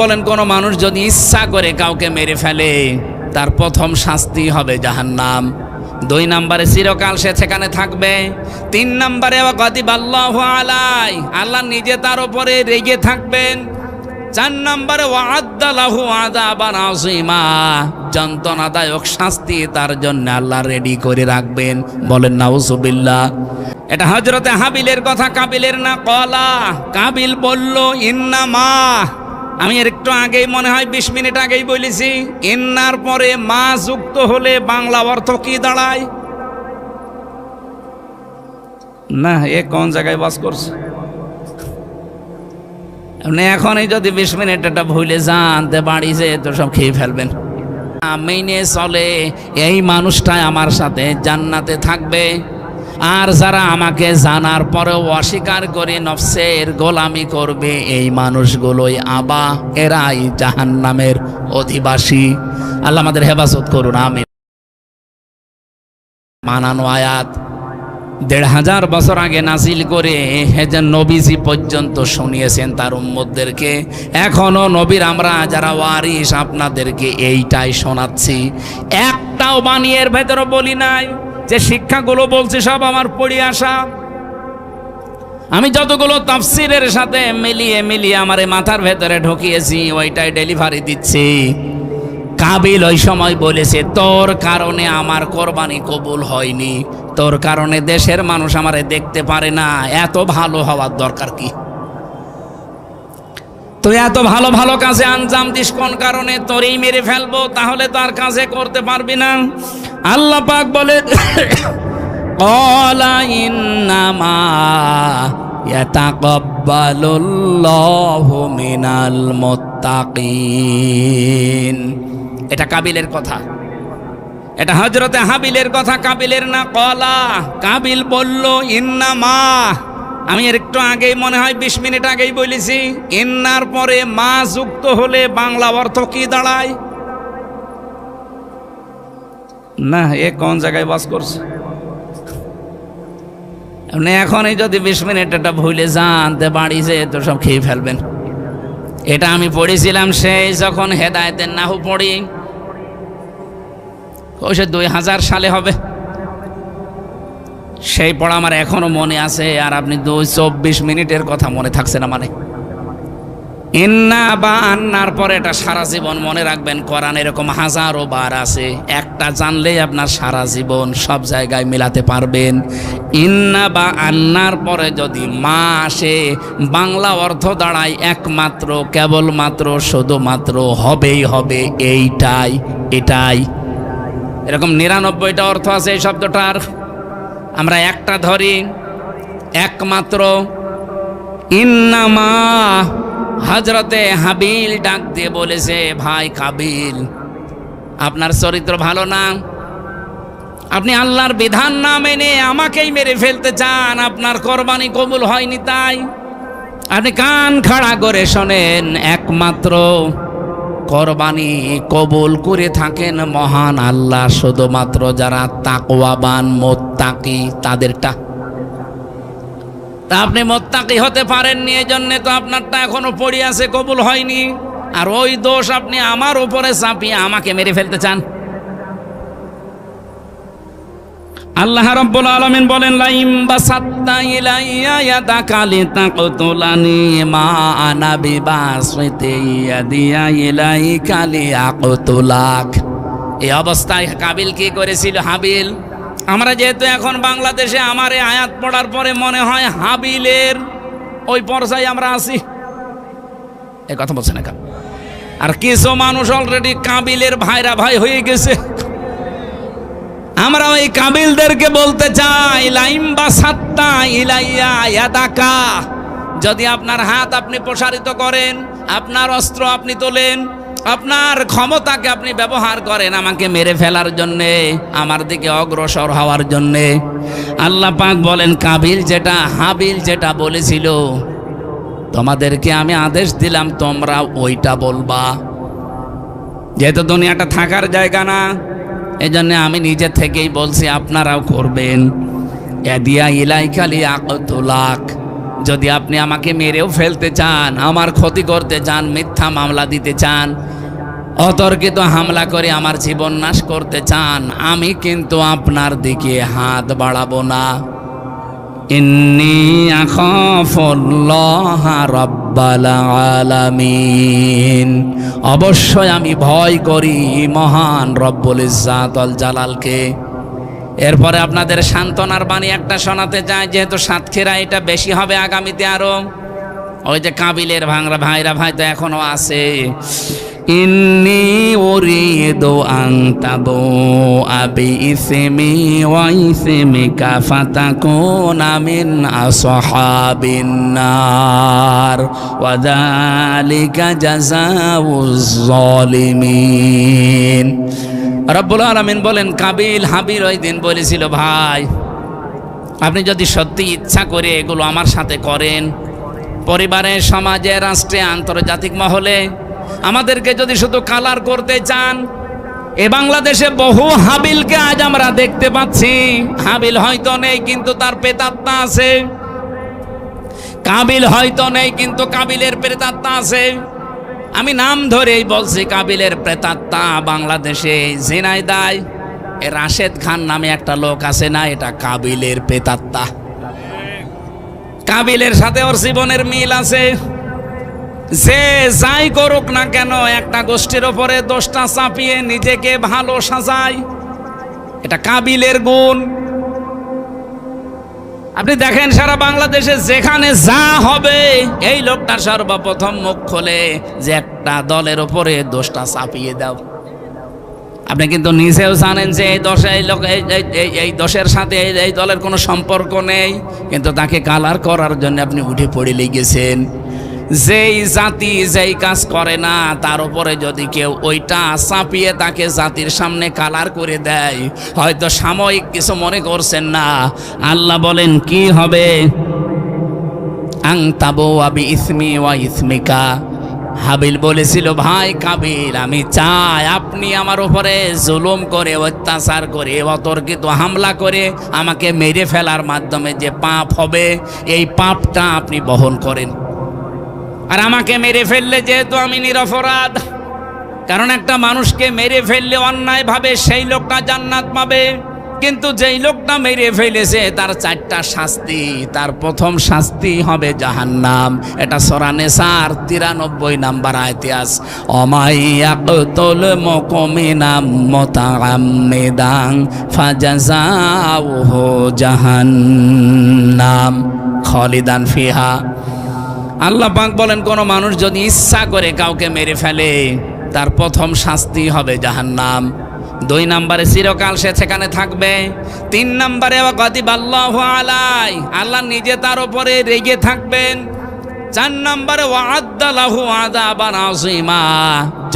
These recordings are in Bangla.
বলেন কোন মানুষ যদি ইচ্ছা করে কাউকে মেরে ফেলে তার প্রথম শাস্তি হবে জাহান্নাম। 2 নম্বরে চিরকাল সে সেখানে থাকবে। 3 নম্বরে ওয়াগাদিবাল্লাহু আলাই, আল্লাহ নিজে তার উপরে রেগে থাকবেন। 4 নম্বরে ওয়াআদ্দা লাহু আযাবান আযীমা, যন্ত্রণাদায়ক শাস্তি তার জন্য আল্লাহ রেডি করে রাখবেন। বলেন নাউযুবিল্লাহ। এটা হযরতে হাবিলের কথা, কাবিলের না। কলা, কাবিল বলল ইন্নামা, আমি এর একটু আগেই মনে হয় 20 মিনিট আগেই বলেছি, ইন্নার পরে মা যুক্ত হলে বাংলা অর্থ কি দাঁড়ায়? না, এ কোন জায়গায় বাস করছে? আপনি এখনই যদি 20 মিনিট এটা ভুলে যান তে বাড়ি যেয়ে তো সব খেয়ে ফেলবেন। মেনে চলে এই মানুষটাই আমার সাথে জান্নাতে থাকবে, আর যারা আমাকে জানার পরেও অস্বীকার করে নফসের গোলামি করবে এই মানুষগুলোই আবা, এরাই জাহান্নামের অধিবাসী। আল্লাহ আমাদের হেফাজত করুন, আমিন। মানানো আয়াত 1500 বছর আগে নাজিল করে হেজেন নবীজি পর্যন্ত শুনিয়েছেন তার উম্মতদেরকে। এখনো নবীর আমরা যারা ওয়ারিস আপনাদেরকে এইটাই শোনাচ্ছি। একটাও বানিয়ের ভেতরে বলি নাই যে শিক্ষাগুলো বলছি সব আমার পড়ে আসা। আমি যতগুলো তাফসীরের সাথে মিলিয়ে আমার মাথার ভেতরে ঢুকিয়েছি ওইটাই ডেলিভারি দিচ্ছি। কাবিল ওই সময় বলেছে, তোর কারণে আমার কোরবানি কবুল হয়নি, তোর কারণে দেশের মানুষ আমারে দেখতে পারে না, এত ভালো হওয়ার দরকার কি? তুই এত ভালো ভালো কাজে আঞ্জাম দিস কোন কারণে? তোরই মেরে ফেলবো, তাহলে তার কাজে করতে পারবি না। আল্লাহ পাক বলে ক্বালা ইন্নামা ইয়াতাকাব্বালুল্লাহু মিনাল মুত্তাকিন। এটা কাবিলের কথা, এটা হযরতে হাবিলের কথা, কাবিলের না। ক্বালা, কাবিল বলল ইন্নামা, আমি এর একটু আগেই মনে হয় 20 মিনিট আগেই বলেছি, ইন্নার পরে মা যুক্ত হলে বাংলা অর্থ কি দাঁড়ায়? না, এ কোন জায়গায় বাস করছে? আপনি এখনই যদি 20 মিনিট এটা ভুলে যান তে বাড়ি যেয়ে তো সব খেয়ে ফেলবেন। এটা আমি পড়েছিলাম সেই যখন হেদায়েতের নাহু পড়ি, ওই 2000 সালে হবে। সেই পড়া আমার এখনো মনে আছে। আর আপনি 24 মিনিটের কথা মনে থাকছে না মানে? ইন্না বা আন্নার পরে এটা সারা জীবন মনে রাখবেন। কোরআন এরকম হাজারো বার আছে, একটা জানলেই আপনার সারা জীবন সব জায়গায় মেলাতে পারবেন। ইন্না বা আন্নার পরে যদি মা আসে বাংলা অর্থ দাঁড়ায় একমাত্র, কেবলমাত্র, শুধুমাত্র, হবেই হবে, এইটাই, এটাই। এরকম 99টা অর্থ আছে এই শব্দটার, আমরা একটা ধরি, একমাত্র। ইন্নামা, হযরতে হাবিল ডাক দিয়ে বলেছে, ভাই কাবিল, আপনার চরিত্র ভালো না, আপনি আল্লাহর বিধান না মেনে আমাকেই মেরে ফেলতে চান, আপনার কোরবানি কবুল হয়নি, তাই আপনি কান খাড়া করে শোনেন, একমাত্র কোরবানি কবুল করে থাকেন মহান আল্লাহ, শুধুমাত্র যারা তাকওয়াবান মুত্তাকি তাদেরটা। তা আপনি মুত্তাকি হতে পারেননি, এই জন্যে তো আপনারটা এখনো পড়ে আছে, কবুল হয়নি। আর ওই দোষ আপনি আমার উপরে চাপিয়ে আমাকে মেরে ফেলতে চান। আল্লাহ রাব্বুল আলামিন বলেন, লাইম বাসাত্তা ইলাইয়া ইয়াদাকা লিতাকতুলানি মা আনা বিবাসিতি ইয়াদিয়া ইলাইকা লিয়াকতুলাক। এই অবস্থায় কাবিল কি করেছিল? হাবিল, আমরা যেহেতু এখন বাংলাদেশে, আমার এই আয়াত পড়ার পরে মনে হয় হাবিলের ওই পর্যায়ে আমরা আছি। এই কথা বলছে না? আর কিছু মানুষ অলরেডি কাবিলের ভাইরা ভাই হয়ে গেছে। আমরা ওই কাবিলদেরকে বলতে চাই, লাইম বাসাত্তা ইলাইয়া ইয়াদাকা, যদি আপনার হাত আপনি প্রসারিত করেন, আপনার অস্ত্র আপনি তোলেন, আপনার ক্ষমতাকে আপনি ব্যবহার করেন আমাকে মেরে ফেলার জন্যে, আমার দিকে অগ্রসর হওয়ার জন্যে, আল্লাহ পাক বলেন কাবিল যেটা, হাবিল যেটা বলেছিল, তোমাদেরকে আমি আদেশ দিলাম তোমরা ওইটা বলবা। যেহেতু দুনিয়াটা থাকার জায়গা না, এই জন্য আমি নিজে থেকেই বলছি আপনারাও করবেন। এদিয়া ইলাইকা লিয়াকতুলাক, যদি আপনি আমাকে মেরেও ফেলতে চান, আমার ক্ষতি করতে চান, মিথ্যা মামলা দিতে চান, অতর্কিত হামলা করে আমার জীবন নাশ করতে চান, আমি কিন্তু আপনার দিকে হাত বাড়াবো না। ইন্নী আখাফুল্লাহ রাব্বাল আলামিন, অবশ্যই আমি ভয় করি মহান রব্বুল ইজ্জাত ওয়াল জালালকে। এরপরে আপনাদের সান্ত্বনার বাণী একটা শোনাতে চাই, যেহেতু সাতক্ষীরা এটা বেশি হবে আগামীতে আরো। ওই যে কাবিলের ভাইরা ভাই তো এখনো আছে। ইন্নী উরিদু আন তাবুআ বিইসমি ওয়া ইসমিকা ফাতাকুনা মিন আসহাবিন নার ওয়া যালিকা জাযাউজ যালিমিন। রব্বুল আলামিন বলেন, কাবিল হাবিল ওই দিন বলেছিল, ভাই আপনি যদি সত্যি ইচ্ছা করে এগুলো আমার সাথে করেন, পরিবারে, সমাজে, রাষ্ট্রে, আন্তর্জাতিক মহলে আমাদেরকে যদি শুধু কালার করতে চান, এ বাংলাদেশে বহু হাবিলকে আজ আমরা দেখতে পাচ্ছি। হাবিল হয়তো নেই কিন্তু তার প্রেতাত্মা আছে, কাবিল হয়তো নেই কিন্তু কাবিলের প্রেতাত্মা আছে। আমি নাম ধরেই বলছি, কাবিলের প্রেতাত্মা বাংলাদেশে ঝিনাইদহ রাশেদ খান নামে একটা লোক আছে না, এটা কাবিলের প্রেতাত্মা। কাবিলের সাথে ওর জীবনের মিল আছে। যে যাই করুক না কেন, একটা গোষ্ঠীর ওপরে দোষটা চাপিয়ে নিজেকে ভালো সাজায়, এটা কাবিলের গুণ। আপনি দেখেন সারা বাংলাদেশে যেখানে যা হবে, এই লোকটা সর্বপ্রথম মুখ খোলে যে একটা দলের ওপরে দোষটা চাপিয়ে দাও। আপনি কিন্তু নিজেও জানেন যে এই দোষ, এই দোষের সাথে এই দলের কোনো সম্পর্ক নেই, কিন্তু তাকে কালার করার জন্য আপনি উঠে পড়ে লেগেছেন। যেই জাতি যেই কাজ করে না, তার উপরে যদি কেউ ওইটা চাপিয়ে তাকে জাতির সামনে কালার করে দেয়, হয়তো সাময়িক কিছু মনে করছেন না, আল্লাহ বলেন কি হবে, আং তাবুআ বিইসমি ওয়া ইসমিকা। হাবিল বলেছিল, ভাই কাবিল, আমি চাই আপনি আমার উপরে জুলুম করে, অত্যাচার করে, অতর্কিত হামলা করে আমাকে মেরে ফেলার মাধ্যমে যে পাপ হবে, এই পাপটা আপনি বহন করেন। আর আমাকে মেরে ফেললে যেহেতু আমি নিরপরাধ, কারণ একটা মানুষকে মেরে ফেললে অন্যায়ভাবে সেই লোকটা জান্নাত পাবে, কিন্তু যেই লোকটা মেরে ফেলেছে তার চারটা শাস্তি। তার প্রথম শাস্তি হবে জাহান্নাম। এটা সূরা নিসার 93 নম্বর আয়াতে আছে, অমাইয়াকুল মুমিনা মুতাআম্মিদান ফাজাযাউহু জাহান্নাম খালিদান ফিহা। আল্লাহ পাক বলেন, কোন মানুষ যদি ইচ্ছা করে কাউকে মেরে ফেলে, তার প্রথম শাস্তি হবে জাহান্নাম। 2 নম্বরে চিরকাল সে সেখানে থাকবে। 3 নম্বরে ওয়াগাদিবাল্লাহু আলাই, আল্লাহ নিজে তার উপরে রেগে থাকবেন। 4 নম্বরে ওয়াআদ্দা লাহু আযাবান আযীমা,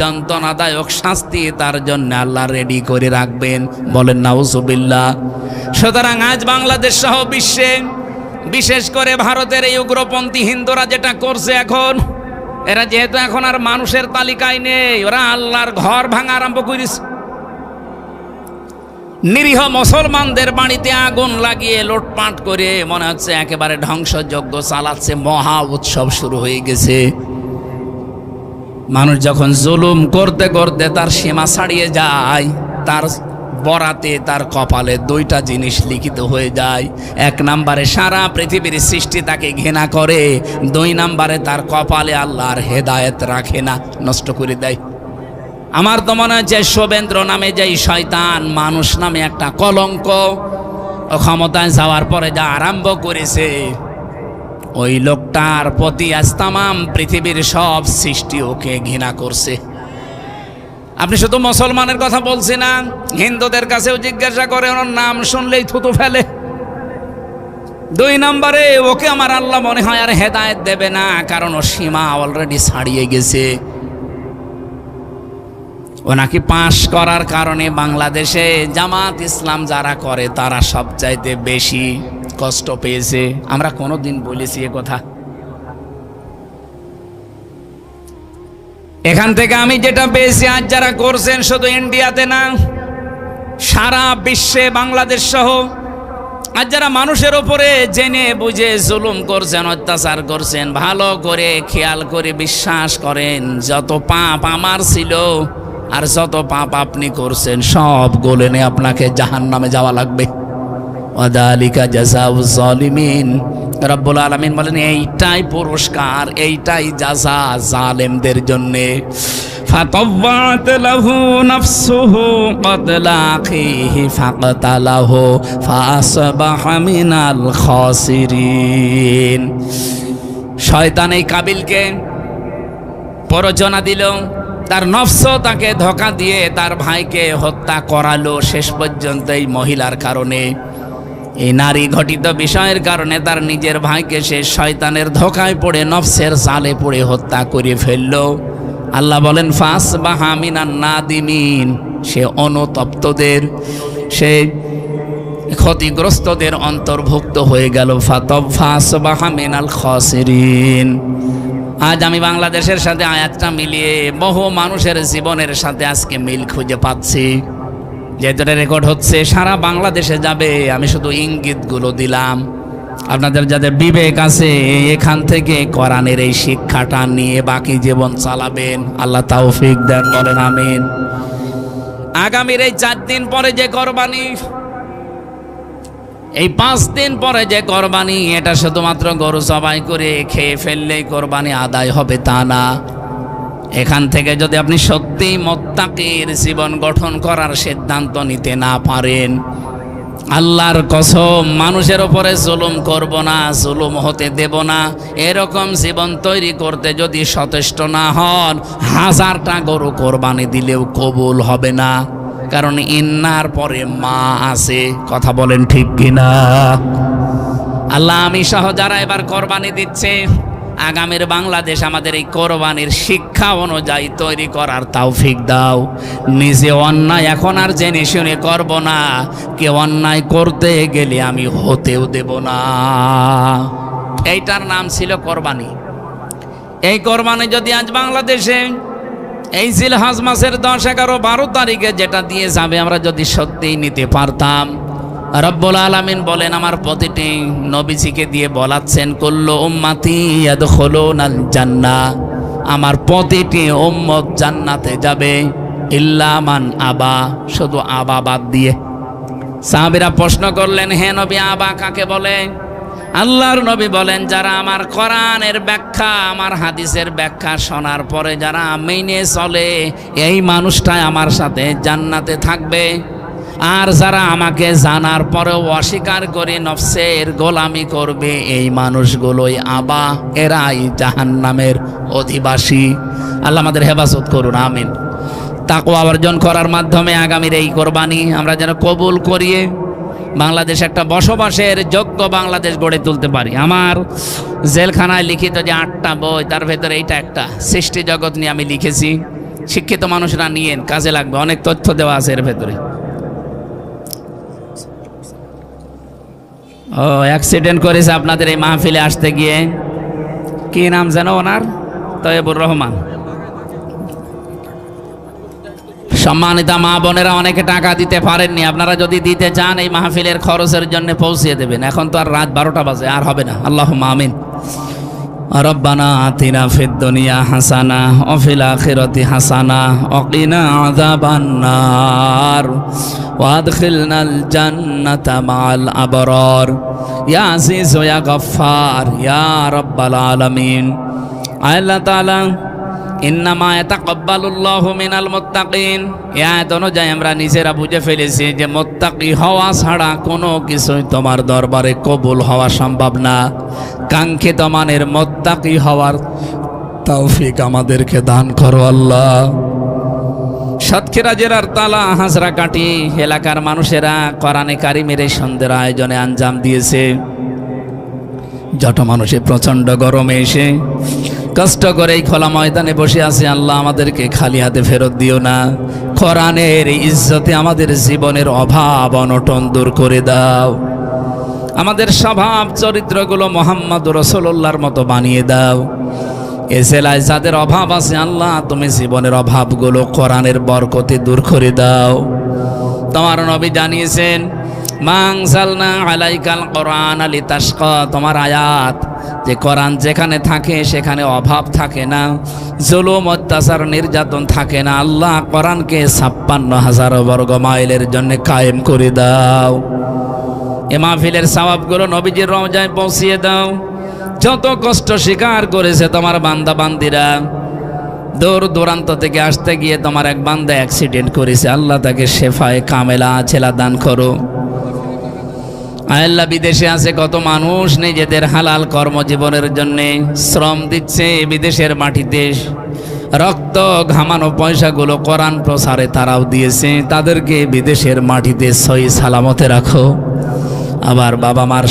যন্ত্রণাদায়ক শাস্তি তার জন্য আল্লাহ রেডি করে রাখবেন। বলেন নাউজুবিল্লাহ। সুতরাং আজ বাংলাদেশ সহ বিশ্বে, বিশেষ করে ভারতের এই উগ্রপন্থী হিন্দুরা যেটা করছে এখন, এরা যেহেতু এখন আর মানুষের তালিকায় নেই, ওরা আল্লাহর ঘর ভাঙা আরম্ভ করেছে। নিরীহ মুসলমানদের বাড়িতে আগুন লাগিয়ে লুটপাট করে মনে হচ্ছে একেবারে ধ্বংসযজ্ঞ চালাচ্ছে, মহা উৎসব শুরু হয়ে গেছে। মানুষ যখন জুলুম করতে করতে তার সীমা ছাড়িয়ে যায়, তার বরাতে তার কপালে 2টা জিনিস লিখিত হয়ে যায়। 1 নম্বরে সারা পৃথিবীর সৃষ্টি তাকে ঘৃণা করে, 2 নম্বরে তার কপালে আল্লাহর হেদায়েত রাখে না, নষ্ট করে দেয়। আমার তো মনে হয় যে শুভেন্দ্র নামে যেই শয়তান, মানুষ নামে একটা কলঙ্ক, ক্ষমতায় যাওয়ার পরে যা আরম্ভ করেছে, ওই লোকটার প্রতি আজ তামাম পৃথিবীর সব সৃষ্টি ওকে ঘৃণা করছে। আপনি শুধু মুসলমানের কথা বলছি না, হিন্দুদের কাছেও জিজ্ঞাসা করে, ওর নাম শুনলেই থুতু ফেলে। 2 নম্বরে ওকে আমার আল্লাহ মনে হয় আর হেদায়েত দেবে না, কারণ ও সীমা অলরেডি ছাড়িয়ে গেছে। ও নাকি পাশ করার কারণে বাংলাদেশে জামাত ইসলাম যারা করে তারা সবচাইতে বেশি কষ্ট পেয়েছে। আমরা কোনোদিন বলেছি এ কথা? এখান থেকে আমি যেটা পেয়েছি, আজ যারা করছেন শুধু ইন্ডিয়াতে না, সারা বিশ্বে বাংলাদেশ সহ আর যারা মানুষের উপরে জেনে বুঝে জুলুম করছেন, অত্যাচার করছেন, ভালো করে খেয়াল করে বিশ্বাস করেন যত পাপ আমার ছিল আর যত পাপ আপনি করছেন সব গলে নিয়ে আপনাকে জাহান্নামে যাওয়া লাগবে। ওয়াদালিকা জাযাউজ জালিমিন। রব্বুল আলামিন বলেন এইটাই পুরস্কার, এইটাই জাযা জালেমদের জন্য। ফাতাওয়াত লাহু নাফসুহু ক্বাতলা আখিহি ফাকতালাহু ফাসবাহা মিনাল খাসিরিন। শয়তান এই কাবিলকে প্ররোচনা দিল, তার নফস তাকে ধোঁকা দিয়ে তার ভাইকে হত্যা করালো। শেষ পর্যন্ত এই মহিলার কারণে, এই নারী ঘটিত বিষয়ের কারণে তার নিজের ভাইকে সে শয়তানের ধোঁকায় পড়ে নফসের জালে পড়ে হত্যা করে ফেলল। আল্লাহ বলেন ফাসবাহা মিনান নাদিমিন, সে অনুতপ্তদের, সে ক্ষতিগ্রস্তদের অন্তর্ভুক্ত হয়ে গেল। ফাসবাহা মিনাল খাসিরিন। আজ আমি বাংলাদেশের সাথে আয়াতটা মিলিয়ে বহু মানুষের জীবনের সাথে আজকে মিল খুঁজে পাচ্ছি। যেহেতু রেকর্ড হচ্ছে সারা বাংলাদেশে যাবে, আমি শুধু ইঙ্গিতগুলো দিলাম। আপনাদের যাদের বিবেক আছে এখান থেকে কোরআনের এই শিক্ষাটা নিয়ে বাকি জীবন চালাবেন। আল্লাহ তৌফিক দেন, বলেন আমিন। আগামীর এই 4 দিন পরে যে কোরবানি, এই 5 দিন পরে যে কোরবানি, এটা শুধুমাত্র গরু জবাই করে খেয়ে ফেললেই কোরবানি আদায় হবে তা না। এখান থেকে যদি আপনি সত্যি মুত্তাকির জীবন গঠন করার সিদ্ধান্ত নিতে না পারেন, আল্লাহর কসম মানুষের উপরে জুলুম করব না, জুলুম হতে দেব না, এরকম জীবন তৈরি করতে যদি সচেষ্ট না হন, 1000টা গরু কোরবানি দিলেও কবুল হবে না। কারণ ইন্নার পরে মা আছে। কথা বলেন ঠিক কিনা? আল্লাহ আমি সহ যারা এবার কোরবানি দিচ্ছে, আগামীর বাংলাদেশ আমাদের এই কোরবানির শিক্ষা অনুযায়ী তৈরি করার তৌফিক দাও। নিজে অন্যায় এখন আর জেনে শুনে করব না, কেউ অন্যায় করতে গেলে আমি হতেও দেব না। এইটার নাম ছিল কোরবানি। এই কোরবানি যদি আজ বাংলাদেশে এই জিলহজ মাসের 10, 11, 12 তারিখে যেটা দিয়ে যাবে আমরা যদি সত্যিই নিতে পারতাম, রব্বুল আলামিন বলেন আমার প্রতিটি নবীজিকে দিয়ে বলাচ্ছেন কুল্লু উম্মতি ইয়াদখুলুনাল জান্নাহ, আমার প্রতিটি উম্মত জান্নাতে যাবে ইল্লা মান আবা, শুধু আবা বাদ দিয়ে। সাহাবীরা প্রশ্ন করলেন হে নবী আবা কাকে বলে? আল্লাহর নবী বলেন যারা আমার কোরআনের ব্যাখ্যা, আমার হাদিসের ব্যাখ্যা শোনার পরে যারা মেনে চলে, এই মানুষটাই আমার সাথে জান্নাতে থাকবে। আর যারা আমাকে জানার পরেও অস্বীকার করে নফসের গোলামি করবে, এই মানুষগুলোই আবা, এরাই জাহান্নামের অধিবাসী। আল্লাহ আমাদের হেফাজত করুন, আমিন। তাকওয়া অর্জন করার মাধ্যমে আগামীর এই কোরবানি আমরা যেন কবুল করিয়ে বাংলাদেশ একটা বসবাসের যোগ্য বাংলাদেশ গড়ে তুলতে পারি। আমার জেলখানায় লিখিত যে 8টা বই, তার ভেতরে এইটা একটা, সৃষ্টি জগৎ নিয়ে আমি লিখেছি। শিক্ষিত মানুষরা নিয়েন, কাজে লাগবে, অনেক তথ্য দেওয়া আছে এর ভেতরে। ও অ্যাক্সিডেন্ট করেছে আপনাদের এই মাহফিলে আসতে গিয়ে, কি নাম যেন ওনার? তয়েবুর রহমান। সম্মানিতা মা বোনেরা, অনেকে টাকা দিতে পারেননি, আপনারা যদি দিতে চান এই মাহফিলের খরচের জন্য পৌঁছিয়ে দেবেন। এখন তো আর রাত 12টা বাজে, আর হবে না। আল্লাহুম্মা আমিন। রব্বানা আতিনা ফিদ দুনিয়া হাসানা ওয়া ফিল আখিরাতি হাসানা ওয়া কিনা আযাবান নার ওয়া আদখিলনাল জান্নাতা মাআল আবরার ইয়া আজিজ ইয়া গফফার ইয়া রাব্বাল আলামিন। আল্লাহ তাআলা ইন্নামা ইয়াতাকাব্বালুল্লাহু মিনাল মুত্তাকিন, এই আয়াত অনুযায়ী আমরা নিজেরা বুঝে ফেলেছি যে মুত্তাকি হওয়া ছাড়া কোনো কিছুই তোমার দরবারে কবুল হওয়া সম্ভব না। কাঙ্ক্ষিত মানের মুত্তাকি হওয়ার তৌফিক আমাদেরকে দান করো আল্লাহ। সাতক্ষীরা জেলার তালা হাজরাকাঠি এলাকার মানুষেরা কোরআনে কারিমের এই সন্ধ্যের আয়োজনে আঞ্জাম দিয়েছে। যত মানুষে প্রচণ্ড গরমে এসে কষ্ট করে এই খোলা ময়দানে বসে আছে, আল্লাহ আমাদেরকে খালি হাতে ফেরত দিও না। কোরআনের ইজ্জতে আমাদের জীবনের অভাব অনটন দূর করে দাও। আমাদের স্বভাব চরিত্রগুলো মুহাম্মদ রাসূলুল্লাহর মতো বানিয়ে দাও। এ জেলায় যাদের অভাব আছে আল্লাহ তুমি জীবনের অভাবগুলো কোরআনের বরকতে দূর করে দাও। তোমার নবী জানিয়েছেন মা আনজালনা আলাইকাল কোরআন লিতাশকা, তোমার আয়াত যে কোরআন যেখানে থাকে সেখানে অভাব থাকে না, জুলুম অত্যাচার নির্যাতন থাকে না। আল্লাহ কোরআনকে 56,000 বর্গ মাইলের জন্য কায়েম করে দাও। এ মাহফিলের সওয়াবগুলো নবীজির রওজায় পৌঁছিয়ে দাও। যত কষ্ট স্বীকার করেছে তোমার বান্দা বান্দিরা, দূর দূরান্ত থেকে আসতে গিয়ে তোমার এক বান্দা অ্যাক্সিডেন্ট করেছে, আল্লাহ তাকে শেফায়ে কামেলা আছেলা দান করো। আল্লাহ বিদেশে আছে কত মানুষ নিজেদের হালাল কর্মজীবনের জন্য শ্রম দিচ্ছে বিদেশের মাটিতে, রক্ত ঘামানো পয়সাগুলো কোরআন প্রসারে তারাও দিয়েছে, তাদেরকে বিদেশের মাটিতে সহি সালামতে রাখো। আবার বাবা মার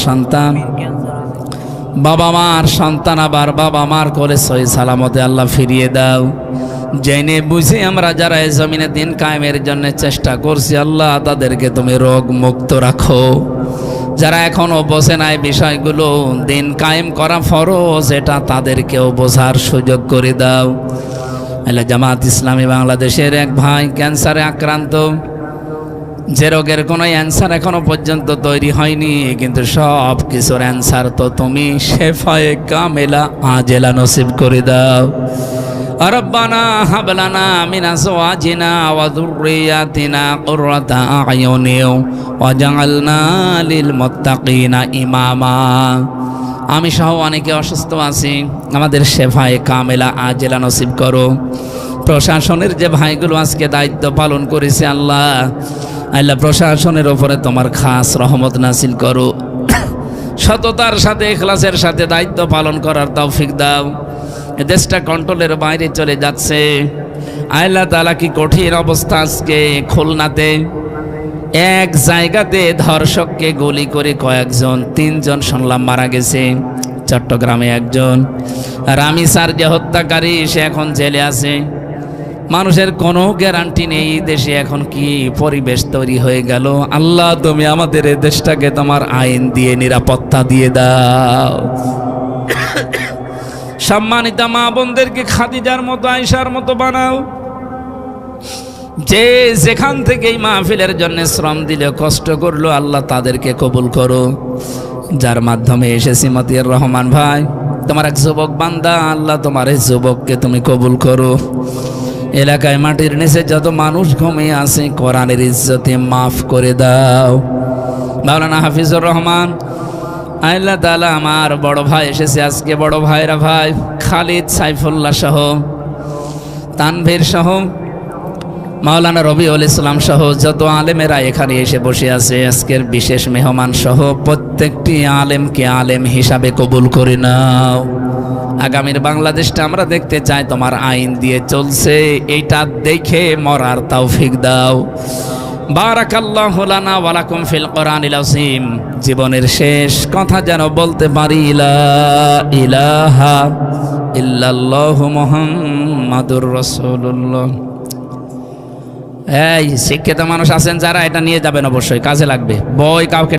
সন্তান আবার বাবা মার করে সহি সালামতে আল্লাহ ফিরিয়ে দাও। জেনে বুঝে আমরা যারা এই জমিনে দিন কায়েমের জন্য চেষ্টা করছি, আল্লাহ তাদেরকে তুমি রোগ মুক্ত রাখো। যারা এখনো বোঝে নাই বিষয়গুলো, দিন কায়েম করা ফরজ, এটা তাদেরকেও বোঝার সুযোগ করে দাও। আল্লাহ জামাত ইসলামী বাংলাদেশের এক ভাই ক্যান্সারে আক্রান্ত, যে রোগের কোনো অ্যান্সার এখনো পর্যন্ত তৈরি হয়নি, কিন্তু সব কিছুর অ্যান্সার তো তুমি, শেফায়ে কামেলা আজেলা নসিব করে দাও। রব্বানা হাব লানা মিন আজওয়াজিনা ওয়া যুররিয়াতিনা কুররাতা আ'য়ুনিন ওয়াজআলনা লিল মুত্তাকিনা ইমামা। আমি সহ অনেকে অসুস্থ আছি, আমাদের শেফায়ে কামেলা আজেলা নসিব করো। প্রশাসনের যে ভাইগুলো আজকে দায়িত্ব পালন করেছে, আল্লাহ প্রশাসনের ওপরে তোমার খাস রহমত নাসিল করো। সততার সাথে ইখলাসের সাথে দায়িত্ব পালন করার তৌফিক দাও। দেশটা কন্ট্রোলের বাইরে চলে যাচ্ছে। আল্লাহ তাআলা কি কঠিন অবস্থা আজকে খুলনাতে, এক জায়গাতে ধর্ষককে গুলি করে কয়েকজন, 3 জন শুনলাম মারা গেছে। চট্টগ্রামে একজন, রামিসার যে হত্যাকারী সে এখন জেলে আছে। মানুষের কোনো গ্যারান্টি নেই দেশে এখন কি পরিবেশ তৈরি হয়ে গেল। আল্লাহ তুমি আমাদের এই দেশটাকে তোমার আইন দিয়ে নিরাপত্তা দিয়ে দাও। সম্মানিত মা বোনদেরকে খাদিজার মতো আয়েশার মতো বানাও, যে যেখান থেকে এই মাহফিলের জন্য শ্রম দিলে কষ্ট করলো, আল্লাহ তাদেরকে কবুল করো। যার মাধ্যমে এসেছি মতিয়ার রহমান ভাই, তোমার এক যুবক বান্দা, আল্লাহ তোমার এই যুবককে তুমি কবুল করো। এলাকায় মাটির নিচে যত মানুষ ঘুমিয়ে আছে, কোরআনের ইজ্জতে মাফ করে দাও। মাওলানা হাফিজুর রহমান, আল্লাহ তাআলা আমার বড় ভাই এসেছে আজকে, বড় ভাইরা ভাই খালিদ, সাইফুল্লাহ সহ, তানভীর সহ, মাওলানা রবিউল ইসলাম সহ যত আলেমেরা এখানে এসে বসে আছে, আজকের বিশেষ মেহমান সহ প্রত্যেকটি আলেমকে আলেম হিসাবে কবুল করে নাও। আগামীর বাংলাদেশটা আমরা দেখতে চাই তোমার আইন দিয়ে চলছে, এইটা দেখে মরার তৌফিক দাও। বারাকাল্লাহু লানা ওয়া লাকুম ফিল কোরআনিল আযীম। জীবনের শেষ কথা যেন বলতে পারি, লা ইলাহা ইল্লাল্লাহু মুহাম্মাদুর রাসূলুল্লাহ। এই শিক্ষিত মানুষ আছেন যারা, এটা নিয়ে যাবেন, অবশ্যই কাজে লাগবে। বই কাউকে